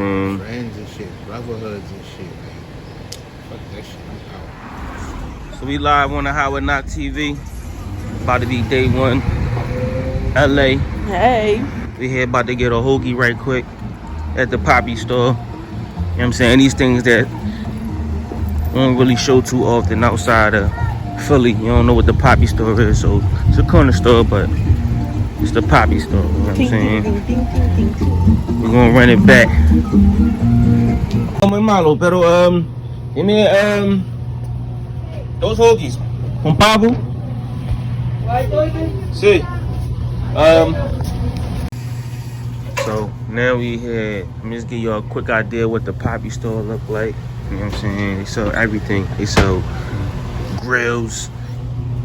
saying? Friends and shit, brotherhoods and shit, man. Fuck that shit, I'm out. So we live on the Howard Nach TV. About to be day one. LA. Hey. We here about to get a hoagie right quick at the Poppy store. You know what I'm saying? These things that don't really show too often outside of Philly. You don't know what the Poppy store is, so it's a corner store, but it's the Poppy store. You know what I'm saying? We're gonna run it back. Oh, muy malo, pero give me those hoagies. Con pavo? Sí. So now we here. Let me just give you a quick idea what the Poppy store look like. You know what I'm saying? They sell everything. They sell grills,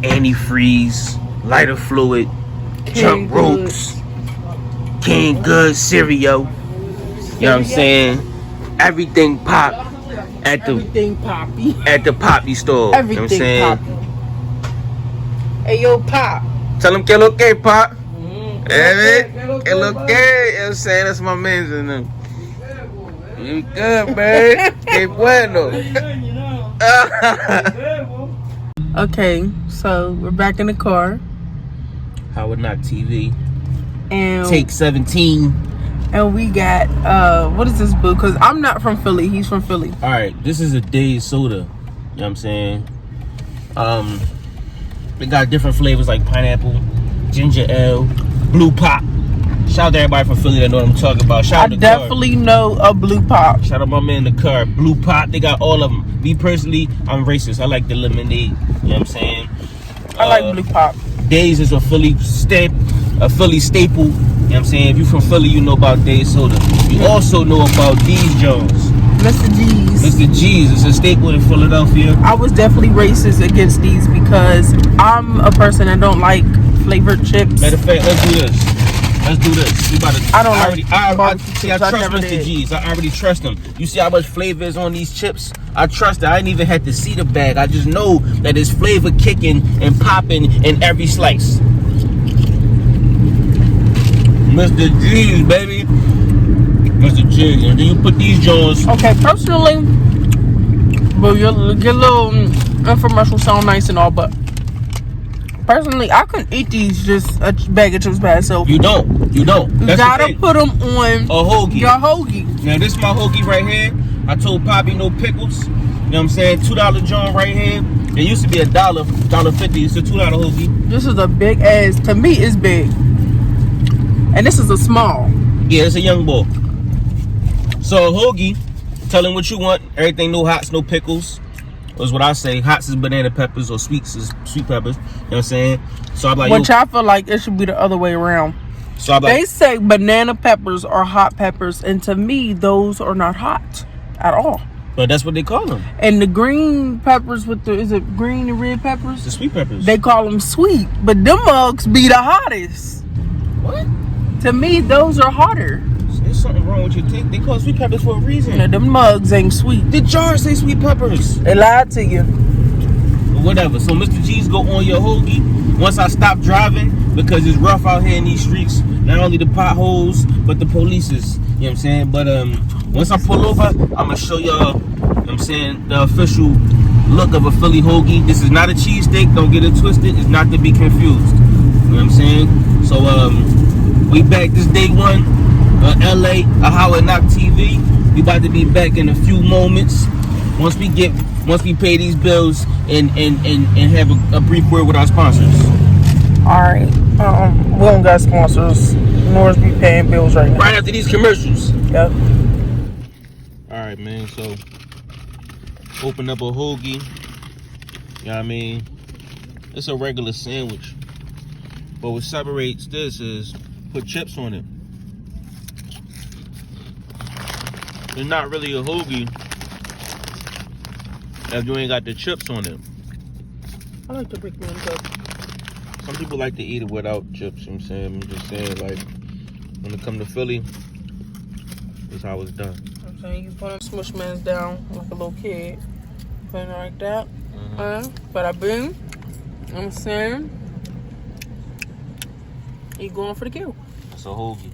antifreeze, lighter fluid, jump ropes, canned goods, cereal. You know what I'm saying? Everything pop at the Poppy store. Everything, you know what I'm saying? Poppy. Hey, yo, Pop. Tell them que lo que, Pop. Que lo que. You know what I'm saying? That's my man's in them. You good, man. Que bueno. Okay, so we're back in the car. Howard Nach TV. And Take 17. And we got, what is this boo? Because I'm not from Philly. He's from Philly. All right, this is a Days soda. You know what I'm saying? They got different flavors like pineapple, ginger ale, blue pop. Shout out to everybody from Philly that know what I'm talking about. Shout out to definitely know a blue pop. Shout out my man in the car. Blue pop. They got all of them. Me personally, I'm racist. I like the lemonade. You know what I'm saying? I like blue pop. Days is a Philly staple. You know what I'm saying? If you from Philly, you know about Days soda. You also know about these Jones. Mr. G's. Mr. G's. It's a staple in Philadelphia. I was definitely racist against these because I'm a person that don't like flavored chips. Matter of fact, let's do this. Let's do this. We about to, I trust Mr. G's. I already trust them. You see how much flavor is on these chips? I trust it. I didn't even have to see the bag. I just know that there's flavor kicking and popping in every slice. Mr. G's, baby. Mr. G's. And then you put these Jones. Okay, personally, but your little infomercial sound nice and all, but personally, I couldn't eat these just a bag of chips by itself. You don't. You That's gotta put them on a hoagie. Your hoagie. Now this is my hoagie right here. I told Poppy no pickles. You know what I'm saying? $2 joint right here. It used to be $1.50. It's a $2 hoagie. This is a big ass. To me, it's big. And this is a small. Yeah, it's a young boy. So a hoagie, tell him what you want. Everything, no hots, no pickles. Was what I say. Hots is banana peppers or sweets is sweet peppers. You know what I'm saying? So I'm like, which I feel like it should be the other way around. So I'm like, they say banana peppers are hot peppers, and to me, those are not hot at all. But that's what they call them. And the green peppers with is it green and red peppers? The sweet peppers. They call them sweet, but them mugs be the hottest. What? To me, those are hotter. There's something wrong with your take. They call sweet peppers for a reason. No, them mugs ain't sweet. The jars say sweet peppers. They lied to you. But whatever. So Mr. G's go on your hoagie. Once I stop driving, because it's rough out here in these streets. Not only the potholes, but the police is. You know what I'm saying? But once I pull over, I'm gonna show y'all. You know what I'm saying, the official look of a Philly hoagie. This is not a cheesesteak. Don't get it twisted. It's not to be confused. You know what I'm saying? So we back this day one. LA, Howard Nach TV. We about to be back in a few moments. Once we pay these bills and have a brief word with our sponsors. Alright. We don't got sponsors, nor is we paying bills right now. Right after these commercials. Yep. Alright, man, so open up a hoagie. You know what I mean? It's a regular sandwich. But what separates this is put chips on it. It's not really a hoagie if you ain't got the chips on it. I like to pick ones up. Some people like to eat it without chips, you know what I'm saying? I'm just saying, like, when it come to Philly, that's how it's done. I'm saying you put them smush mans down like a little kid. Put it like that. Bada bing. You know what I'm saying? You going for the kill. It's a hoagie.